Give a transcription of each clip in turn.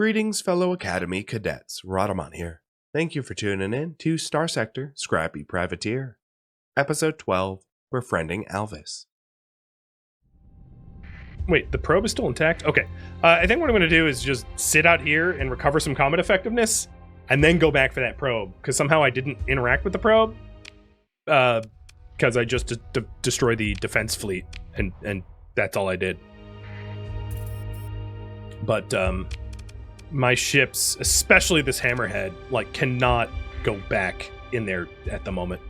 Greetings, fellow Academy cadets. Rhadamant here. Thank you for tuning in to Starsector, Scrappy Privateer. Episode 12, Befriending Alviss. Wait, the probe is still intact? Okay. I think what I'm going to do is just sit out here and recover some combat effectiveness, and then go back for that probe, because somehow I didn't interact with the probe, because I just destroyed the defense fleet, and that's all I did. But, my ships, especially this Hammerhead, cannot go back in there at the moment.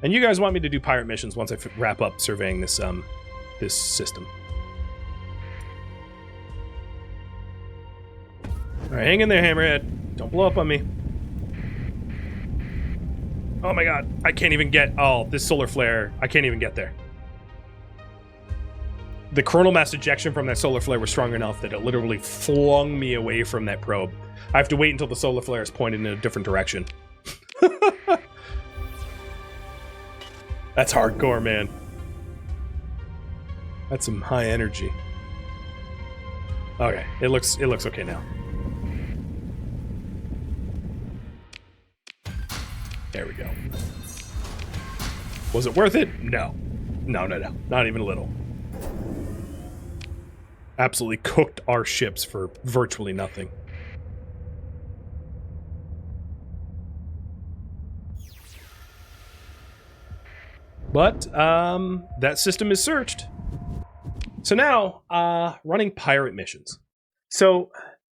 And you guys want me to do pirate missions once I wrap up surveying this system. Alright, hang in there, Hammerhead. Don't blow up on me. Oh my god, I can't even get... Oh, this solar flare. I can't even get there. The coronal mass ejection from that solar flare was strong enough that it literally flung me away from that probe. I have to wait until the solar flare is pointed in a different direction. That's hardcore, man. That's some high energy. Okay, it looks okay now. There we go. Was it worth it? No. No. Not even a little. Absolutely cooked our ships for virtually nothing. But, that system is searched. So now, running pirate missions. So,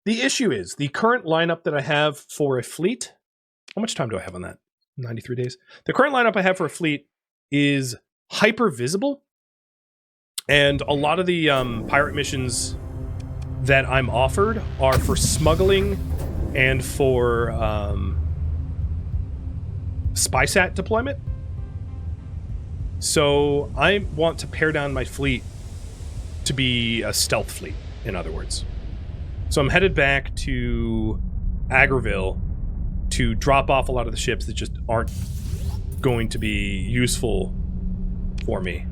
the issue is, the current lineup that I have for a fleet... How much time do I have on that? 93 days? The current lineup I have for a fleet is hyper visible. And a lot of the pirate missions that I'm offered are for smuggling and for SpySat deployment. So I want to pare down my fleet to be a stealth fleet, in other words. So I'm headed back to Agreville to drop off a lot of the ships that just aren't going to be useful for me.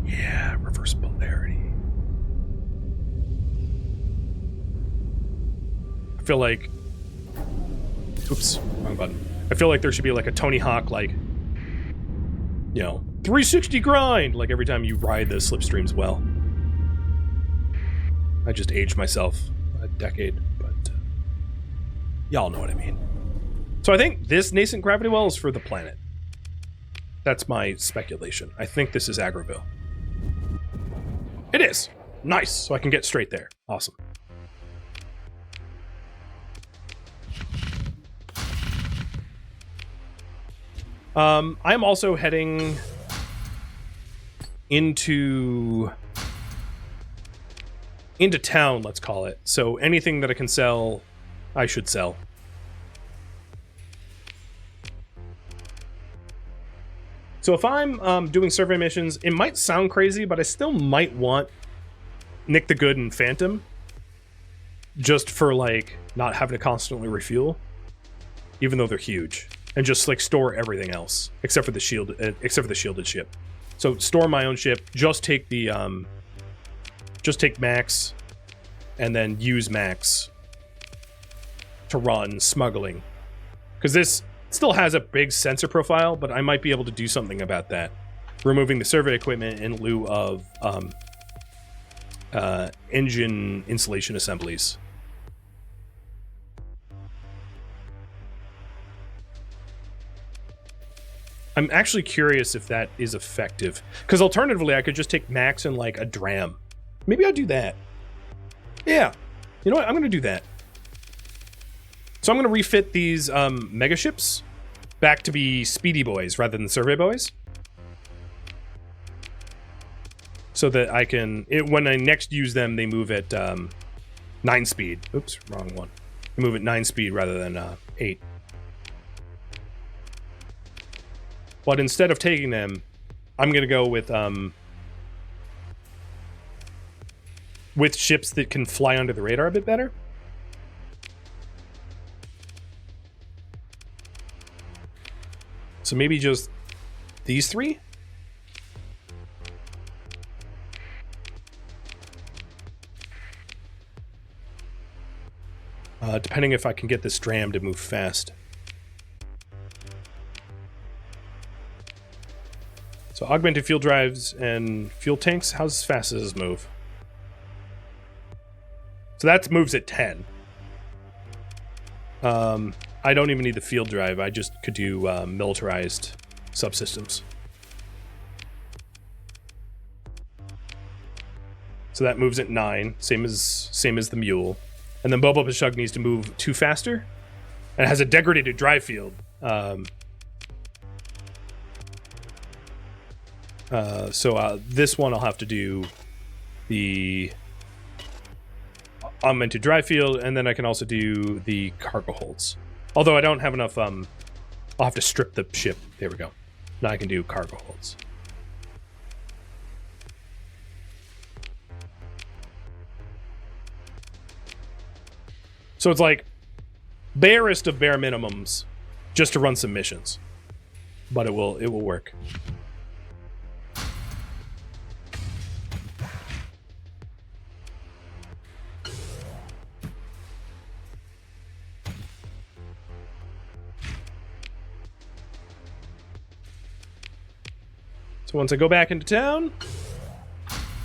Yeah, reverse polarity. I feel like... Oops, wrong button. I feel like there should be like a Tony Hawk, 360 grind, like every time you ride the slipstreams well. I just aged myself a decade, but y'all know what I mean. So I think this nascent gravity well is for the planet. That's my speculation. I think this is Agreville. It is. Nice. So I can get straight there. Awesome. I'm also heading into town, let's call it. So anything that I can sell, I should sell. So if I'm doing survey missions, it might sound crazy, but I still might want Nick the Good and Phantom, just for not having to constantly refuel, even though they're huge, and just store everything else except for the shielded ship. So store my own ship, just take Max, and then use Max to run smuggling, because this still has a big sensor profile, but I might be able to do something about that, removing the survey equipment in lieu of engine insulation assemblies. I'm actually curious if that is effective, because alternatively I could just take Max and a dram. Maybe I'll do that. Yeah, you know what, I'm gonna do that. So I'm going to refit these mega ships back to be speedy boys rather than survey boys, so that I can, when I next use them, they move at 9 speed. Oops, wrong one. They move at 9 speed rather than 8. But instead of taking them, I'm going to go with ships that can fly under the radar a bit better. So maybe just these 3? depending if I can get this dram to move fast. So augmented fuel drives and fuel tanks. How fast does this move? So that moves at 10. I don't even need the field drive. I just could do militarized subsystems. So that moves at 9, same as the mule. And then Bobo Pashug needs to move 2 faster. And it has a degraded drive field. So this one I'll have to do the augmented drive field, and then I can also do the cargo holds. Although I don't have enough, I'll have to strip the ship. There we go. Now I can do cargo holds. So it's like barest of bare minimums just to run some missions. But it will work. So once I go back into town,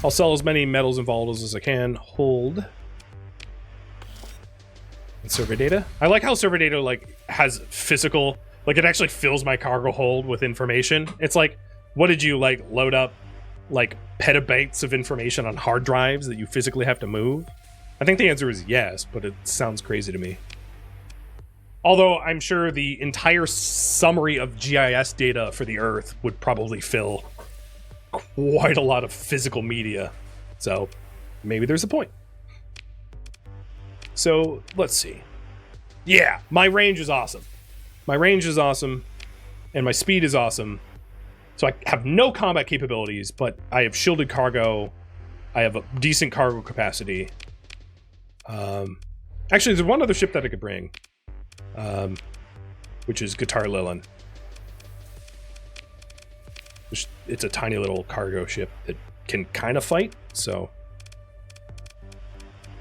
I'll sell as many metals and volatiles as I can. Hold. And survey data. I like how survey data like has physical, like it actually fills my cargo hold with information. It's like, what did you like load up like petabytes of information on hard drives that you physically have to move? I think the answer is yes, but it sounds crazy to me. Although I'm sure the entire summary of GIS data for the Earth would probably fill quite a lot of physical media. So maybe there's a point. So let's see. Yeah, my range is awesome. My range is awesome, and my speed is awesome. So I have no combat capabilities, but I have shielded cargo. I have a decent cargo capacity. Actually, there's one other ship that I could bring, which is Guitar Lilin. It's a tiny little cargo ship that can kind of fight, so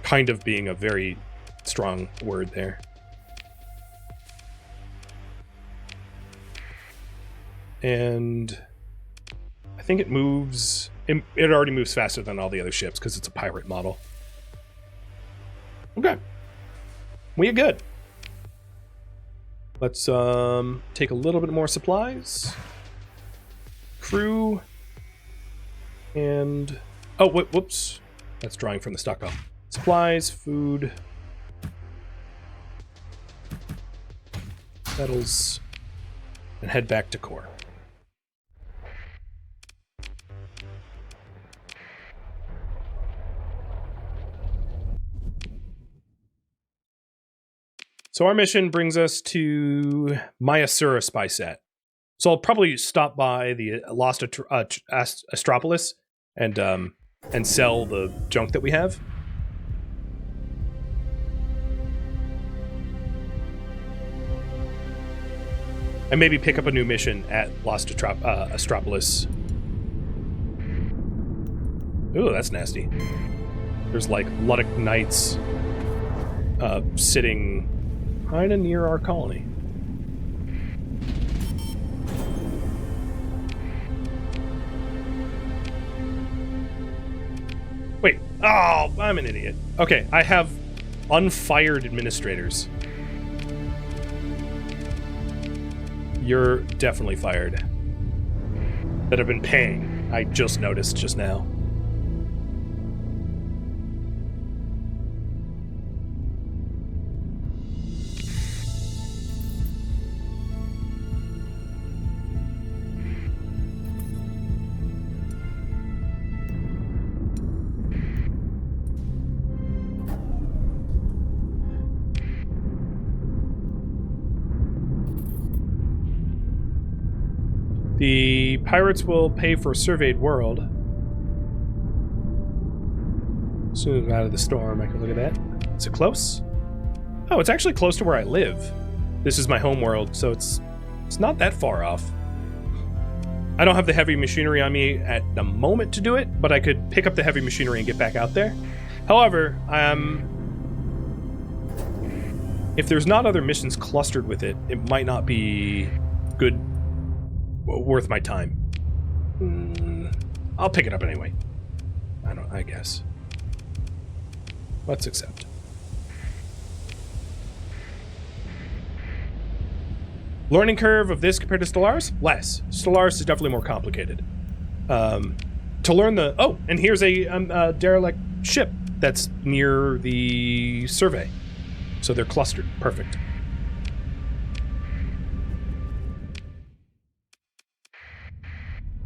kind of being a very strong word there. And I think it moves, it already moves faster than all the other ships because it's a pirate model. Okay. We are good. Let's take a little bit more supplies. Crew. And oh, whoops. That's drawing from the stockpile. Supplies, food, metals, and head back to core. So our mission brings us to Mayasura spy set. So I'll probably stop by the Lost Astropolis and sell the junk that we have. And maybe pick up a new mission at Lost Astropolis. Ooh, that's nasty. There's like Luddic Knights sitting kind of near our colony. Wait. Oh, I'm an idiot. Okay, I have unfired administrators. You're definitely fired. That have been paying. I just noticed just now. The pirates will pay for a surveyed world. As soon as I'm out of the storm, I can look at that. Is it close? Oh, it's actually close to where I live. This is my home world, so it's not that far off. I don't have the heavy machinery on me at the moment to do it, but I could pick up the heavy machinery and get back out there. However, if there's not other missions clustered with it, it might not be worth my time. I'll pick it up anyway. I guess. Let's accept. Learning curve of this compared to Stellaris? Less. Stellaris is definitely more complicated. To learn the... Oh, and here's a derelict ship that's near the survey. So they're clustered. Perfect.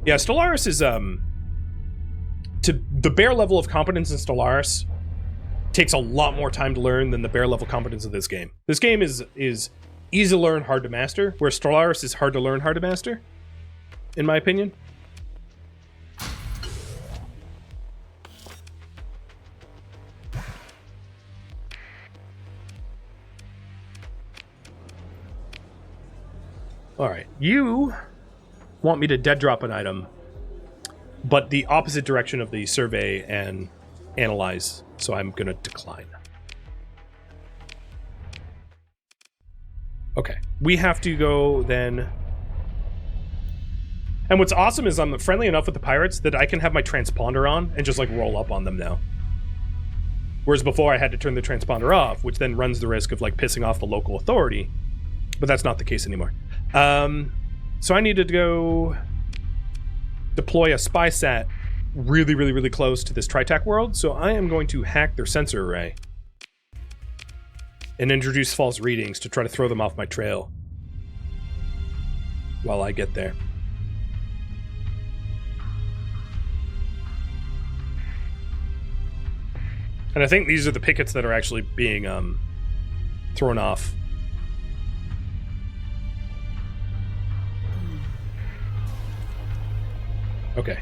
Yeah, Stellaris is... to the bare level of competence in Stellaris takes a lot more time to learn than the bare level competence of this game. This game is easy to learn, hard to master, where Stellaris is hard to learn, hard to master, in my opinion. Alright, you want me to dead drop an item, but the opposite direction of the survey and analyze, so I'm going to decline. Okay, we have to go then. And what's awesome is I'm friendly enough with the pirates that I can have my transponder on and just like roll up on them now. Whereas before I had to turn the transponder off, which then runs the risk of like pissing off the local authority. But that's not the case anymore. So I needed to go deploy a spy sat really, really, really close to this Tritac world. So I am going to hack their sensor array and introduce false readings to try to throw them off my trail while I get there. And I think these are the pickets that are actually being thrown off. Okay,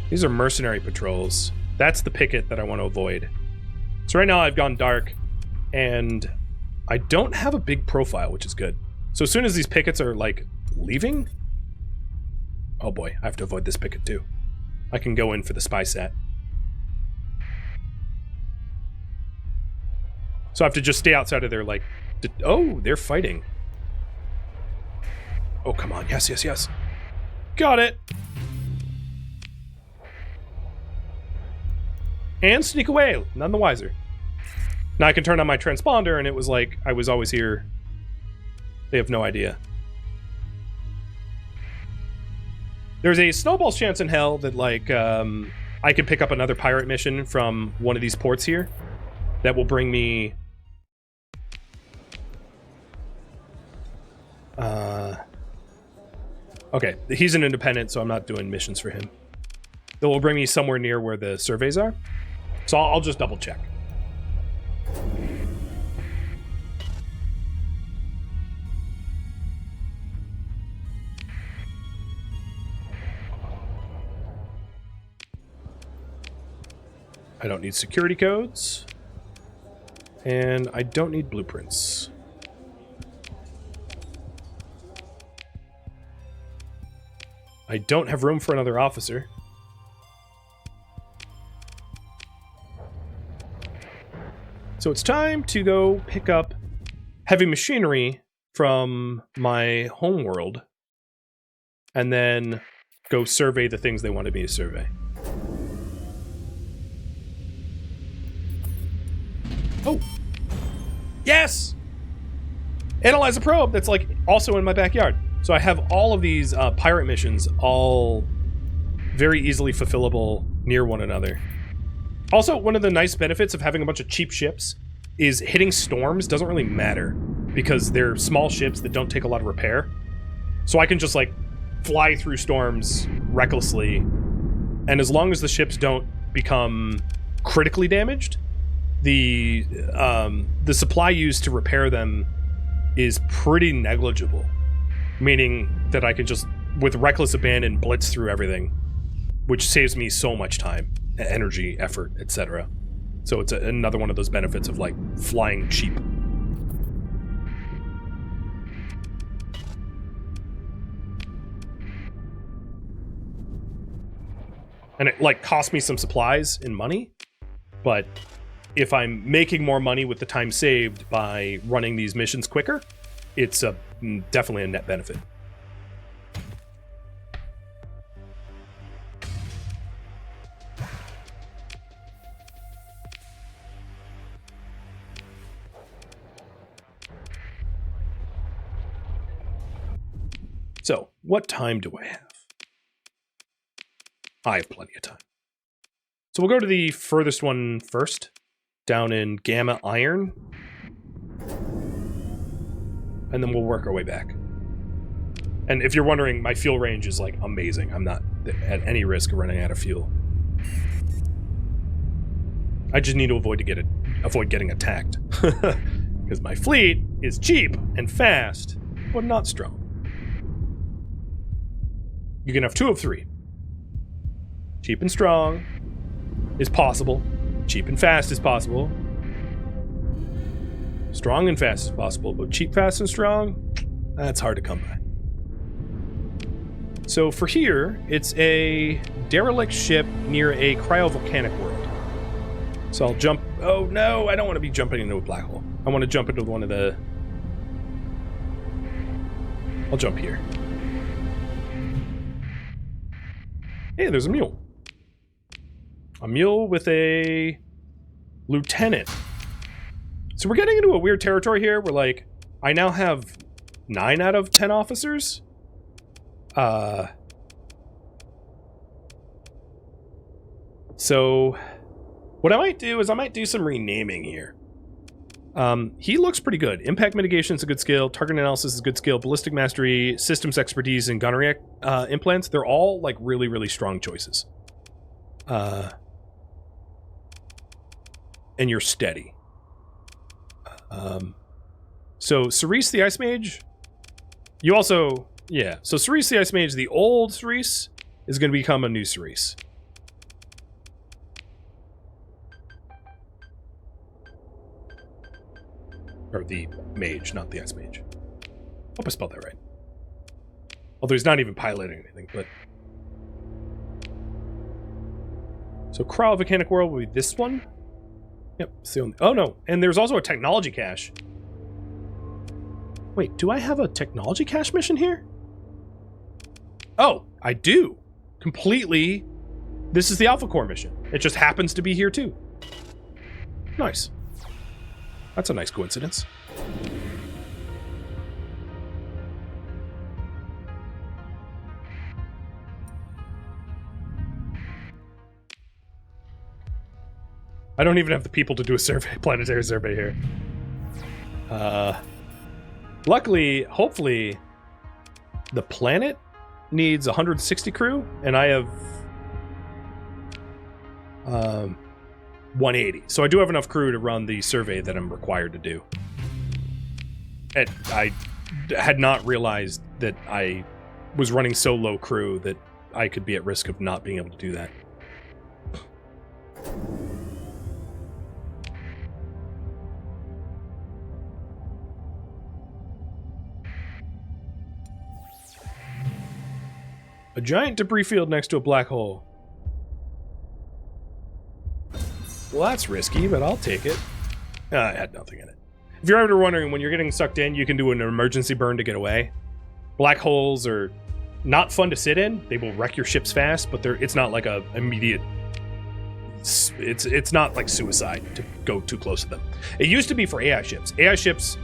these are mercenary patrols. That's the picket that I want to avoid. So right now I've gone dark, and I don't have a big profile, which is good. So as soon as these pickets are, like, leaving... Oh boy, I have to avoid this picket too. I can go in for the spy sat. So I have to just stay outside of their, like... Oh, they're fighting. Oh, come on. Yes, yes, yes. Got it! And sneak away, none the wiser. Now I can turn on my transponder and it was like, I was always here. They have no idea. There's a snowball's chance in hell that like, I could pick up another pirate mission from one of these ports here. That will bring me... Okay, he's an independent, so I'm not doing missions for him. That will bring me somewhere near where the surveys are. So I'll just double check. I don't need security codes. And I don't need blueprints. I don't have room for another officer. So it's time to go pick up heavy machinery from my homeworld and then go survey the things they wanted me to survey. Oh! Yes! Analyze a probe that's like also in my backyard. So I have all of these pirate missions all very easily fulfillable near one another. Also, one of the nice benefits of having a bunch of cheap ships is hitting storms doesn't really matter because they're small ships that don't take a lot of repair. So I can just like fly through storms recklessly, and as long as the ships don't become critically damaged, the supply used to repair them is pretty negligible. Meaning that I can just, with reckless abandon, blitz through everything, which saves me so much time, energy, effort, etc. So it's another one of those benefits of, like, flying cheap. And it, like, cost me some supplies and money, but if I'm making more money with the time saved by running these missions quicker, it's definitely a net benefit. So, what time do I have? I have plenty of time. So we'll go to the furthest one first, down in Gamma Iron. And then we'll work our way back. And if you're wondering, my fuel range is, like, amazing. I'm not at any risk of running out of fuel. I just need to avoid getting attacked. Because my fleet is cheap and fast, but not strong. You can have 2 of 3. Cheap and strong is possible. Cheap and fast is possible. Strong and fast is possible, but cheap, fast, and strong, that's hard to come by. So for here, it's a derelict ship near a cryovolcanic world. So I'll jump... Oh no, I don't want to be jumping into a black hole. I want to jump into one of the... I'll jump here. Hey, there's a mule. A mule with a lieutenant. So we're getting into a weird territory here where, like, I now have 9 out of 10 officers. So what I might do is I might do some renaming here. He looks pretty good. Impact mitigation is a good skill. Target analysis is a good skill. Ballistic mastery, systems expertise, and gunnery implants. They're all, like, really, really strong choices. And you're steady. So Cerise the Ice Mage, you also... Yeah, so Cerise the Ice Mage, the old Cerise, is going to become a new Cerise. Or the mage, not the Ice Mage. Hope I spelled that right. Although he's not even piloting anything, but... So Cryovolcanic World will be this one. Yep, it's the only... Oh no, and there's also a technology cache. Wait, do I have a technology cache mission here? Oh, I do. Completely. This is the Alpha Core mission. It just happens to be here too. Nice. That's a nice coincidence. I don't even have the people to do a survey, planetary survey here. Luckily, hopefully, the planet needs 160 crew, and I have 180. So I do have enough crew to run the survey that I'm required to do. And I had not realized that I was running so low crew that I could be at risk of not being able to do that. A giant debris field next to a black hole. Well, that's risky, but I'll take it. It had nothing in it. If you're ever wondering, when you're getting sucked in, you can do an emergency burn to get away. Black holes are not fun to sit in. They will wreck your ships fast, but it's not like a immediate... It's not like suicide to go too close to them. It used to be for AI ships. AI ships,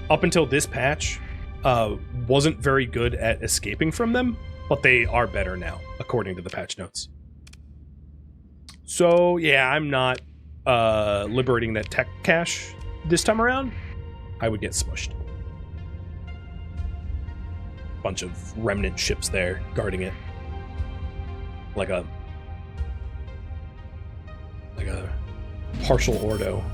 up until this patch, wasn't very good at escaping from them, but they are better now, according to the patch notes. So, yeah, I'm not liberating that tech cache this time around. I would get smushed. Bunch of remnant ships there guarding it. Like a partial ordo.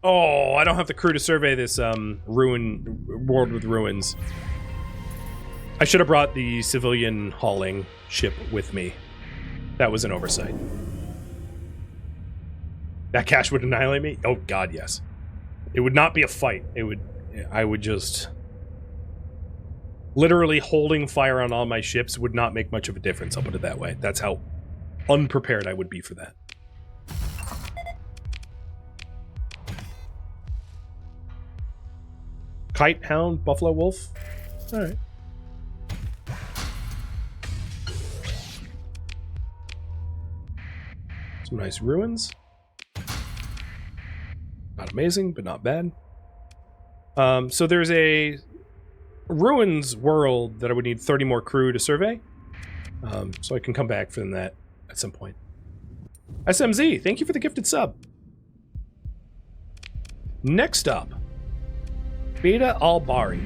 Oh, I don't have the crew to survey this world with ruins. I should have brought the civilian hauling ship with me. That was an oversight. That cache would annihilate me? Oh god, yes. It would not be a fight. I would just... Literally holding fire on all my ships would not make much of a difference, I'll put it that way. That's how unprepared I would be for that. Kite, Hound, Buffalo, Wolf? Alright. Some nice ruins. Not amazing, but not bad. So there's a ruins world that I would need 30 more crew to survey. So I can come back from that at some point. SMZ, thank you for the gifted sub. Next up, Beta Albari.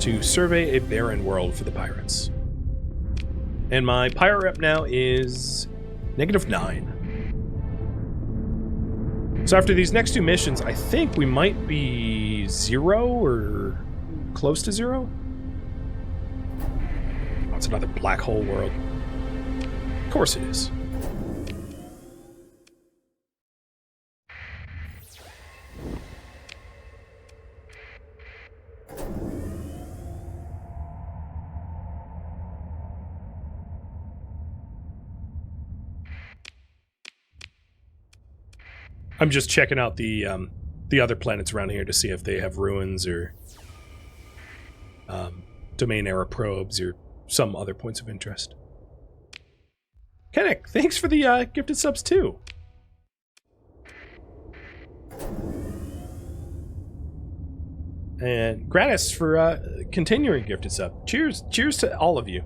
To survey a barren world for the pirates. And my pirate rep now is -9. So after these next two missions, I think we might be 0 or close to 0. Oh, it's another black hole world. Of course it is. I'm just checking out the other planets around here to see if they have ruins or domain era probes or some other points of interest. Kennick, thanks for the gifted subs too. And Gratis for continuing gifted sub. Cheers to all of you.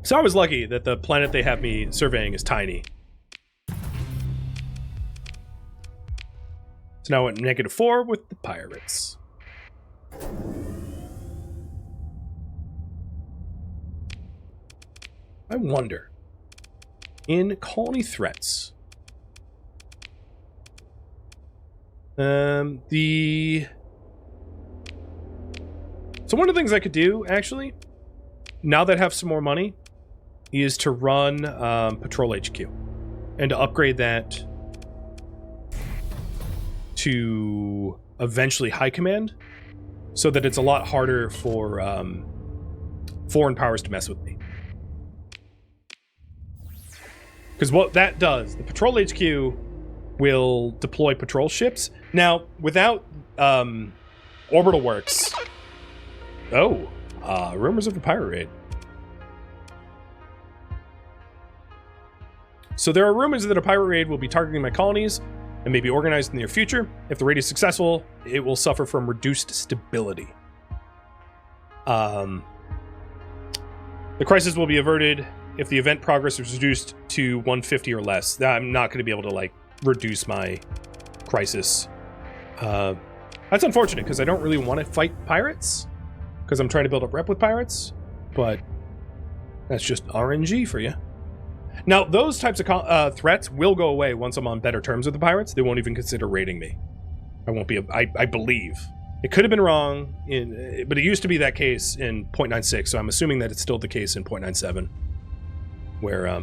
So I was lucky that the planet they have me surveying is tiny. So now I went -4 with the pirates. I wonder, in colony threats, so one of the things I could do, actually, now that I have some more money, is to run Patrol HQ and to upgrade that to eventually High Command so that it's a lot harder for foreign powers to mess with me. Because what that does, the Patrol HQ will deploy patrol ships. Now, without orbital works... Oh, rumors of a pirate raid. So there are rumors that a pirate raid will be targeting my colonies and may be organized in the near future. If the raid is successful, it will suffer from reduced stability. The crisis will be averted if the event progress is reduced to 150 or less. I'm not going to be able to, like, reduce my crisis. That's unfortunate, because I don't really want to fight pirates, because I'm trying to build up rep with pirates, but that's just RNG for you. Now, those types of threats will go away once I'm on better terms with the pirates. They won't even consider raiding me. I won't be, I believe. It could have been wrong, but it used to be that case in 0.96, so I'm assuming that it's still the case in 0.97, where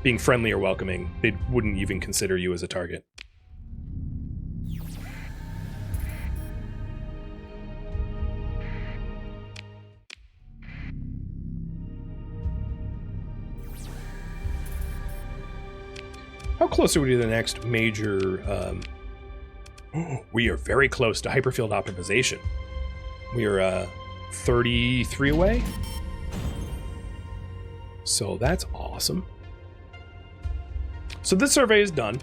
being friendly or welcoming, they wouldn't even consider you as a target. How close are we to the next major... we are very close to hyperfield optimization. We are 33 away. So that's awesome. So this survey is done.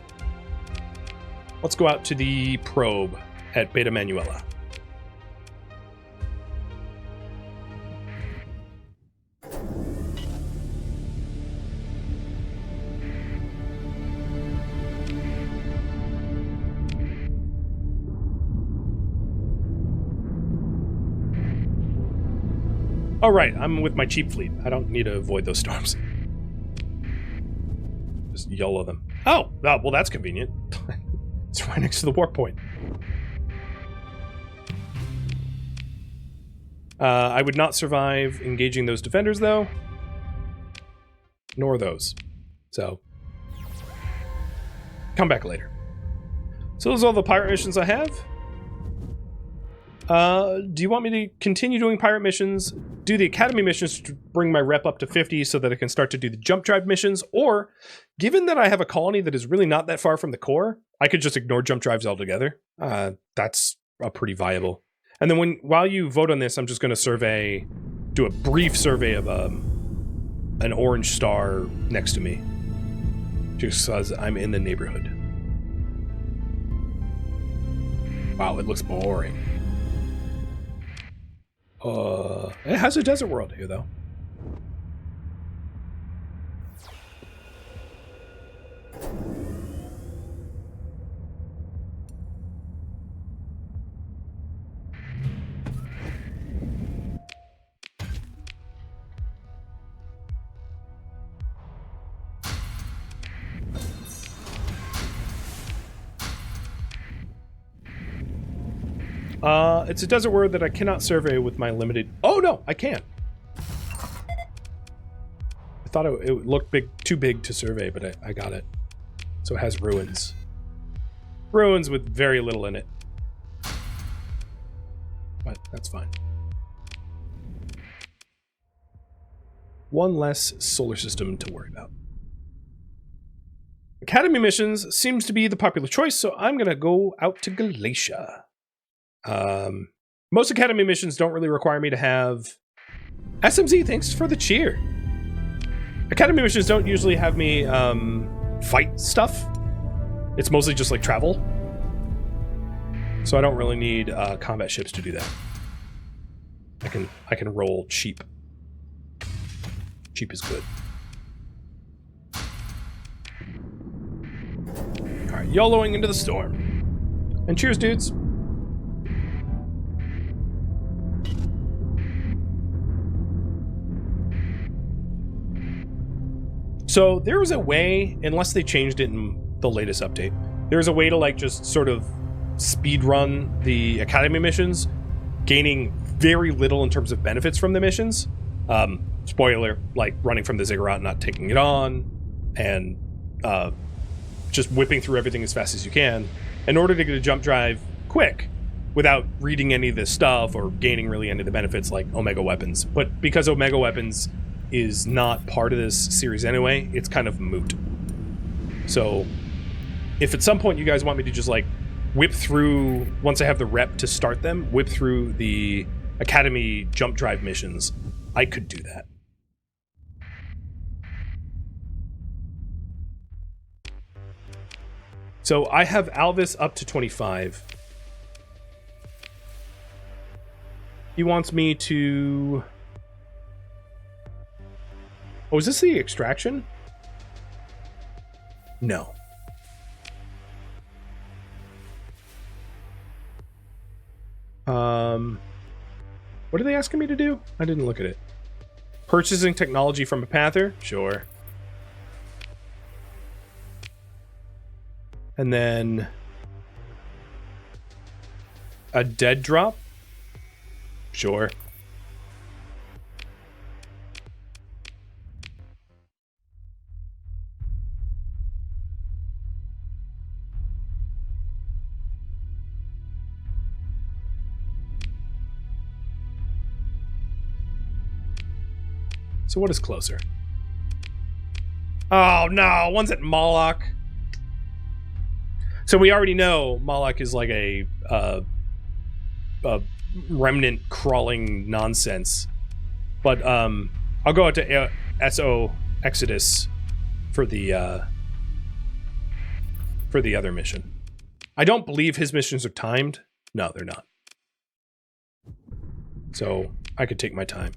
Let's go out to the probe at Beta Manuela. Oh, right, I'm with my cheap fleet. I don't need to avoid those storms. Just YOLO them. Oh, well, that's convenient. It's right next to the warp point. I would not survive engaging those defenders, though. nor those. So, come back later. So those are all the pirate missions I have. Do you want me to continue doing pirate missions, do the academy missions to bring my rep up to 50 so that I can start to do the jump drive missions? Or, given that I have a colony that is really not that far from the core, I could just ignore jump drives altogether. That's a pretty viable. And then while you vote on this, I'm just going to do a brief survey of an orange star next to me. Just because I'm in the neighborhood. Wow, it looks boring. It has a desert world here, though. It's a desert world that I cannot survey with my limited... Oh, no, I can. I thought it looked too big to survey, but I got it. So it has ruins. Ruins with very little in it. But that's fine. One less solar system to worry about. Academy missions seems to be the popular choice, so I'm going to go out to Galatia. Most academy missions don't really require me to have SMZ. Thanks for the cheer. Academy missions don't usually have me fight stuff. It's mostly just like travel, so I don't really need combat ships to do that. I can roll cheap. Cheap is good. All right, YOLOing into the storm. And cheers, dudes. So there was a way, unless they changed it in the latest update, there's a way to like just sort of speed run the academy missions, gaining very little in terms of benefits from the missions. Spoiler, like running from the ziggurat, not taking it on, and just whipping through everything as fast as you can in order to get a jump drive quick without reading any of this stuff or gaining really any of the benefits like Omega Weapons. But because Omega Weapons is not part of this series anyway, it's kind of moot. So if at some point you guys want me to just like whip through, once I have the rep to start them, whip through the academy jump drive missions, I could do that. So I have Alviss up to 25. He wants me to... Oh, is this the extraction? No. What are they asking me to do? I didn't look at it. Purchasing technology from a pather? Sure. And then a dead drop? Sure. So what is closer? Oh no, one's at Moloch. So we already know Moloch is like a remnant crawling nonsense. But I'll go out to SO Exodus for the other mission. I don't believe his missions are timed. No, they're not. So I could take my time.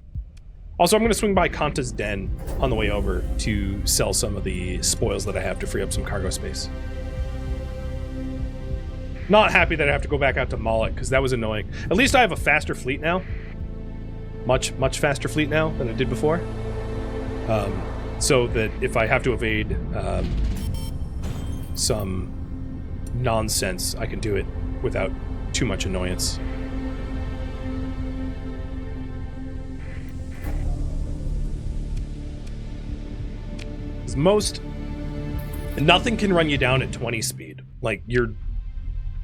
Also, I'm going to swing by Kanta's Den on the way over to sell some of the spoils that I have to free up some cargo space. Not happy that I have to go back out to Moloch, because that was annoying. At least I have a faster fleet now. Much faster fleet now than I did before. So that if I have to evade some nonsense, I can do it without too much annoyance. because nothing can run you down at 20 speed. Like,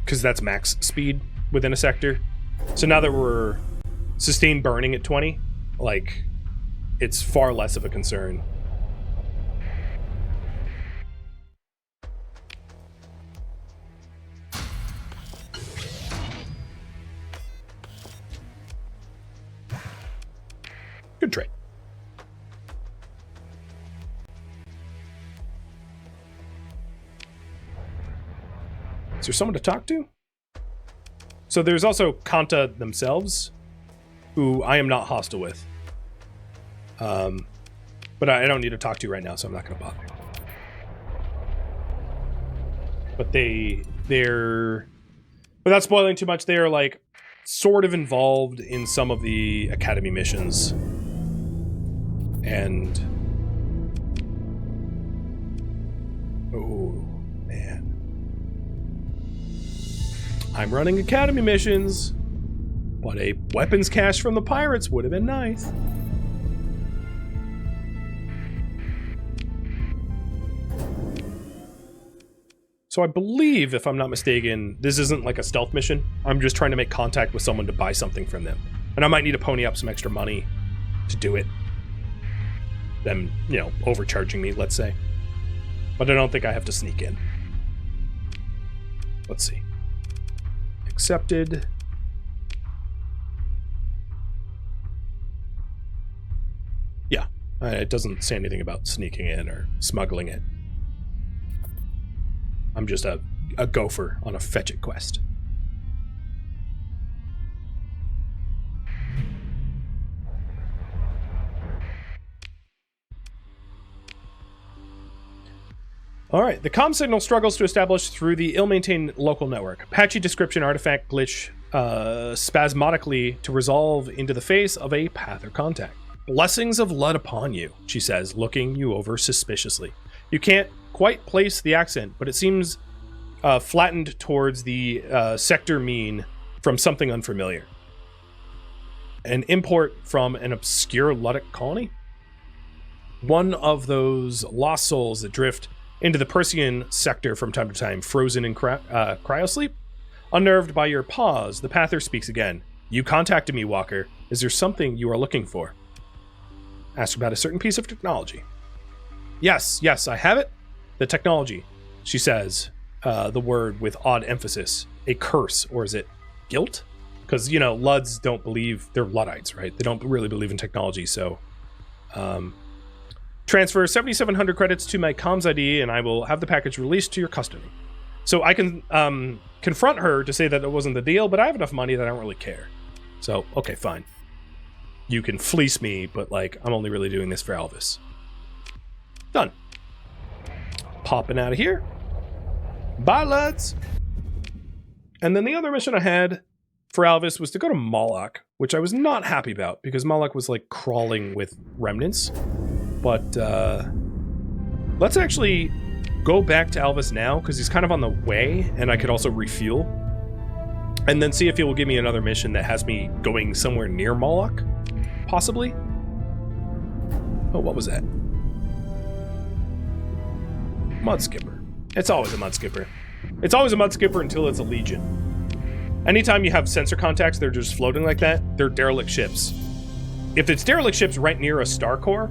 because that's max speed within a sector. So now that we're sustained burning at 20, like, it's far less of a concern. Good trade. Is there someone to talk to? So there's also Kanta themselves, who I am not hostile with. But I don't need to talk to right now, so I'm not going to bother. But they're... Without spoiling too much, they're, like, sort of involved in some of the Academy missions. And... Oh, man. I'm running Academy missions, but a weapons cache from the pirates would have been nice. So I believe, if I'm not mistaken, this isn't like a stealth mission. I'm just trying to make contact with someone to buy something from them. And I might need to pony up some extra money to do it. Them, overcharging me, let's say. But I don't think I have to sneak in. Let's see. Accepted. Yeah, it doesn't say anything about sneaking in or smuggling it. I'm just a gopher on a fetch-it quest. Alright, the comm signal struggles to establish through the ill-maintained local network. Patchy description artifact glitch spasmodically to resolve into the face of a Pather contact. Blessings of Lud upon you, she says, looking you over suspiciously. You can't quite place the accent, but it seems flattened towards the sector mean from something unfamiliar. An import from an obscure Ludic colony? One of those lost souls that drift into the Persian sector from time to time, frozen in cryosleep? Unnerved by your pause, the Pather speaks again. You contacted me, Walker. Is there something you are looking for? Ask about a certain piece of technology. Yes, I have it. The technology, she says, the word with odd emphasis. A curse, or is it guilt? Because, Luds don't believe, they're Luddites, right? They don't really believe in technology, so... Transfer 7,700 credits to my comms ID, and I will have the package released to your custody. So I can confront her to say that it wasn't the deal, but I have enough money that I don't really care. So, okay, fine. You can fleece me, but, I'm only really doing this for Alviss. Done. Popping out of here. Bye, lads. And then the other mission I had for Alviss was to go to Moloch, which I was not happy about, because Moloch was, crawling with remnants. But, let's actually go back to Alviss now, because he's kind of on the way, and I could also refuel. And then see if he will give me another mission that has me going somewhere near Moloch, possibly. Oh, what was that? Mud skipper. It's always a mud skipper. It's always a mud skipper until it's a legion. Anytime you have sensor contacts, they're just floating like that, they're derelict ships. If it's derelict ships right near a star core,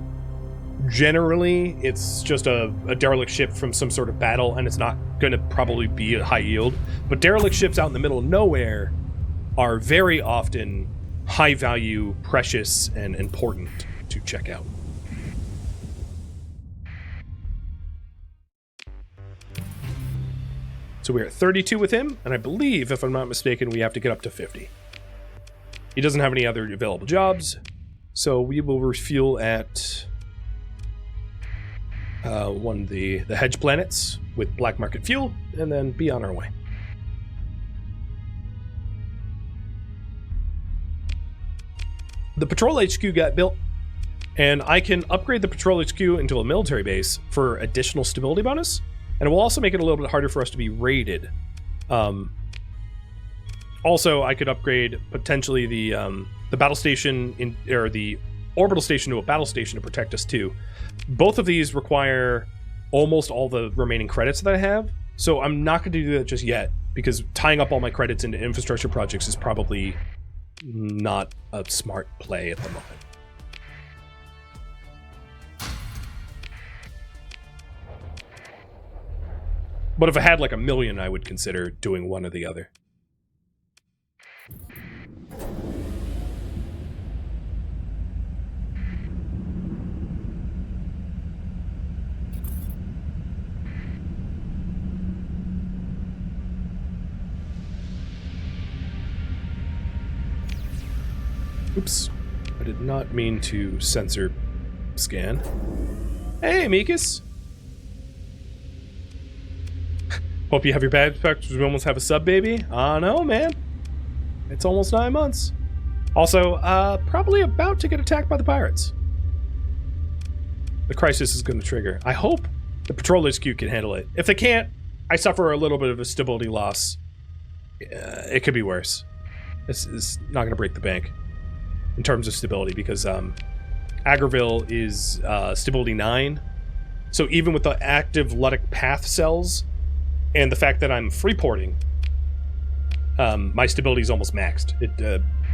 generally it's just a derelict ship from some sort of battle, and it's not going to probably be a high yield. But derelict ships out in the middle of nowhere are very often high value, precious, and important to check out. So we're at 32 with him, and I believe, if I'm not mistaken, we have to get up to 50. He doesn't have any other available jobs, so we will refuel at one of the hedge planets with black market fuel, and then be on our way. The patrol HQ got built, and I can upgrade the patrol HQ into a military base for additional stability bonus. And it will also make it a little bit harder for us to be raided. Also, I could upgrade potentially the battle station or the orbital station to a battle station to protect us too. Both of these require almost all the remaining credits that I have. So I'm not going to do that just yet, because tying up all my credits into infrastructure projects is probably not a smart play at the moment. But if I had like $1 million, I would consider doing one or the other. Oops. I did not mean to censor scan. Hey, Mikas. Hope you have your badge back. We almost have a sub baby. I know, man. It's almost 9 months. Also, probably about to get attacked by the pirates. The crisis is going to trigger. I hope the patrol HQ can handle it. If they can't, I suffer a little bit of a stability loss. It could be worse. This is not going to break the bank in terms of stability, because Aggerville is stability 9. So even with the active Ludic path cells and the fact that I'm freeporting, my stability is almost maxed.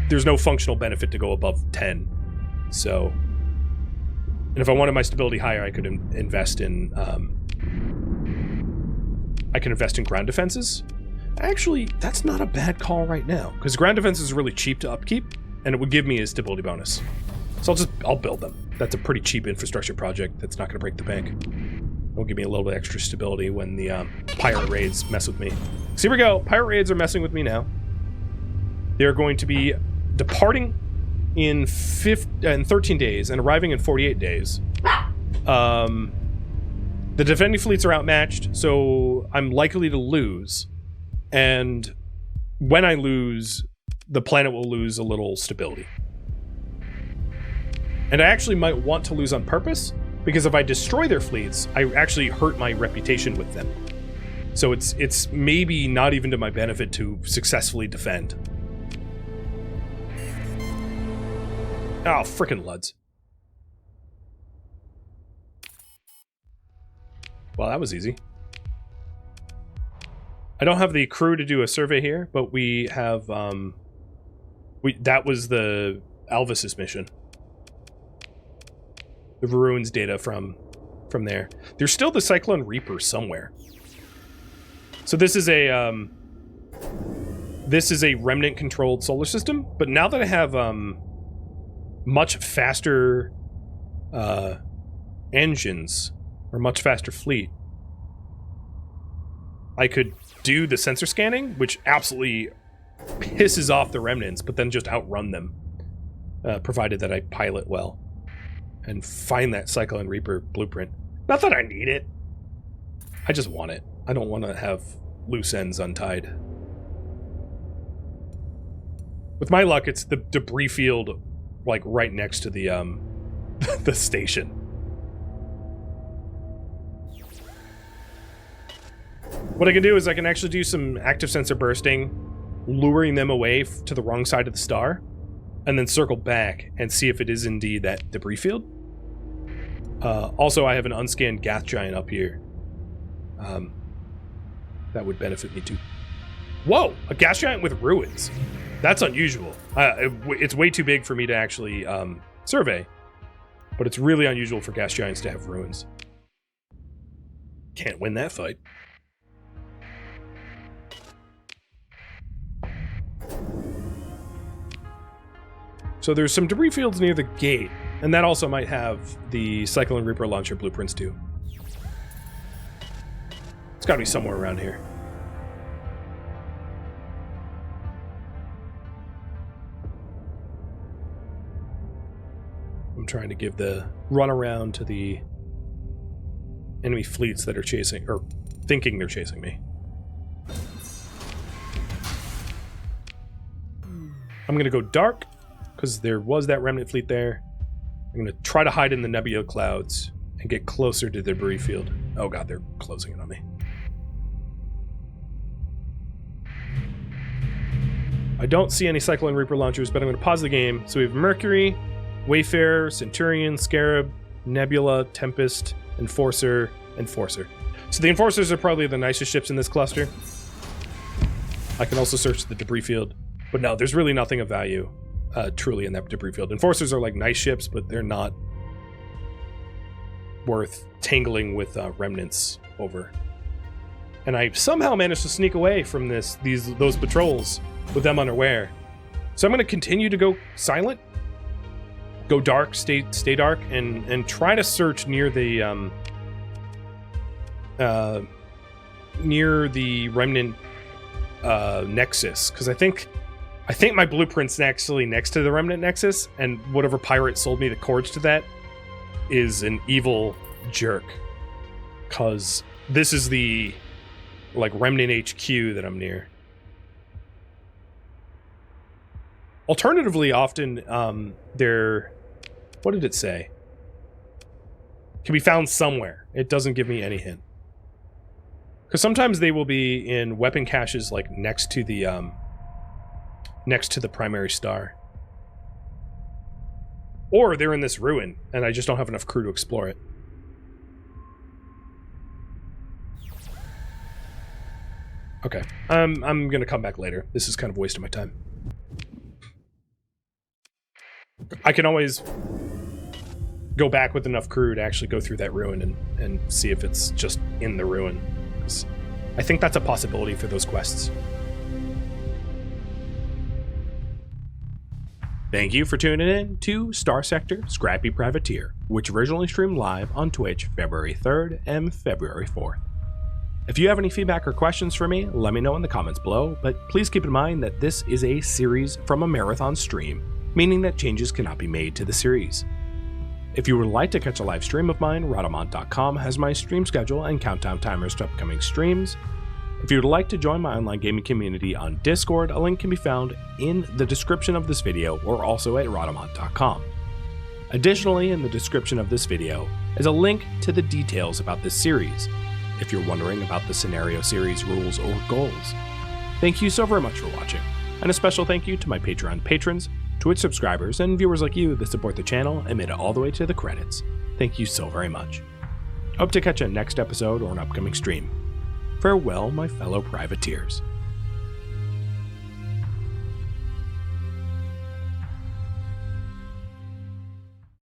There's no functional benefit to go above 10. So, and if I wanted my stability higher, I could invest in ground defenses. Actually, that's not a bad call right now, because ground defense is really cheap to upkeep, and it would give me a stability bonus. So I'll build them. That's a pretty cheap infrastructure project that's not going to break the bank. It'll give me a little bit extra stability when the pirate raids mess with me. So here we go. Pirate raids are messing with me now. They're going to be departing in 13 days and arriving in 48 days. The defending fleets are outmatched, so I'm likely to lose. And when I lose, the planet will lose a little stability. And I actually might want to lose on purpose, because if I destroy their fleets, I actually hurt my reputation with them. So it's maybe not even to my benefit to successfully defend. Oh, frickin' Luds. Well, that was easy. I don't have the crew to do a survey here, but we have, that was the Alviss's mission. The ruins data from there. There's still the Cyclone Reaper somewhere. So this is a remnant controlled solar system, but now that I have much faster engines, or much faster fleet, I could do the sensor scanning, which absolutely pisses off the remnants, but then just outrun them, provided that I pilot well and find that Cyclone Reaper blueprint. Not that I need it. I just want it. I don't want to have loose ends untied. With my luck, it's the debris field, like right next to the the station. What I can do is I can actually do some active sensor bursting, luring them away to the wrong side of the star, and then circle back and see if it is indeed that debris field. Also, I have an unscanned gas giant up here. That would benefit me too. Whoa! A gas giant with ruins. That's unusual. It's way too big for me to actually survey, but it's really unusual for gas giants to have ruins. Can't win that fight. So there's some debris fields near the gate, and that also might have the Cyclone Reaper launcher blueprints too. It's gotta be somewhere around here. I'm trying to give the runaround to the enemy fleets that are chasing, or thinking they're chasing me. I'm gonna go dark, because there was that remnant fleet there. I'm going to try to hide in the nebula clouds and get closer to the debris field. Oh god, they're closing in on me. I don't see any Cyclone Reaper launchers, but I'm going to pause the game. So we have Mercury, Wayfarer, Centurion, Scarab, Nebula, Tempest, Enforcer, Enforcer. So the Enforcers are probably the nicest ships in this cluster. I can also search the debris field, but no, there's really nothing of value truly in that debris field. Enforcers are like nice ships, but they're not worth tangling with remnants over. And I somehow managed to sneak away from those patrols with them unaware. So I'm going to continue to go silent, go dark, stay dark, and try to search near the remnant nexus, because I think my blueprint's actually next to the remnant nexus, and whatever pirate sold me the cords to that is an evil jerk, because this is the remnant HQ that I'm near. Alternatively, often they're, what did it say? Can be found somewhere. It doesn't give me any hint. Because sometimes they will be in weapon caches next to the primary star. Or they're in this ruin, and I just don't have enough crew to explore it. Okay, I'm gonna come back later. This is kind of a waste of my time. I can always go back with enough crew to actually go through that ruin and see if it's just in the ruin. I think that's a possibility for those quests. Thank you for tuning in to Starsector Scrappy Privateer, which originally streamed live on Twitch February 3rd and February 4th. If you have any feedback or questions for me, let me know in the comments below, but please keep in mind that this is a series from a marathon stream, meaning that changes cannot be made to the series. If you would like to catch a live stream of mine, Rhadamant.com has my stream schedule and countdown timers to upcoming streams. If you would like to join my online gaming community on Discord, a link can be found in the description of this video or also at Rhadamant.com. Additionally, in the description of this video is a link to the details about this series, if you're wondering about the scenario series rules or goals. Thank you so very much for watching, and a special thank you to my Patreon patrons, Twitch subscribers, and viewers like you that support the channel and made it all the way to the credits. Thank you so very much. Hope to catch you in next episode or an upcoming stream. Farewell, my fellow privateers.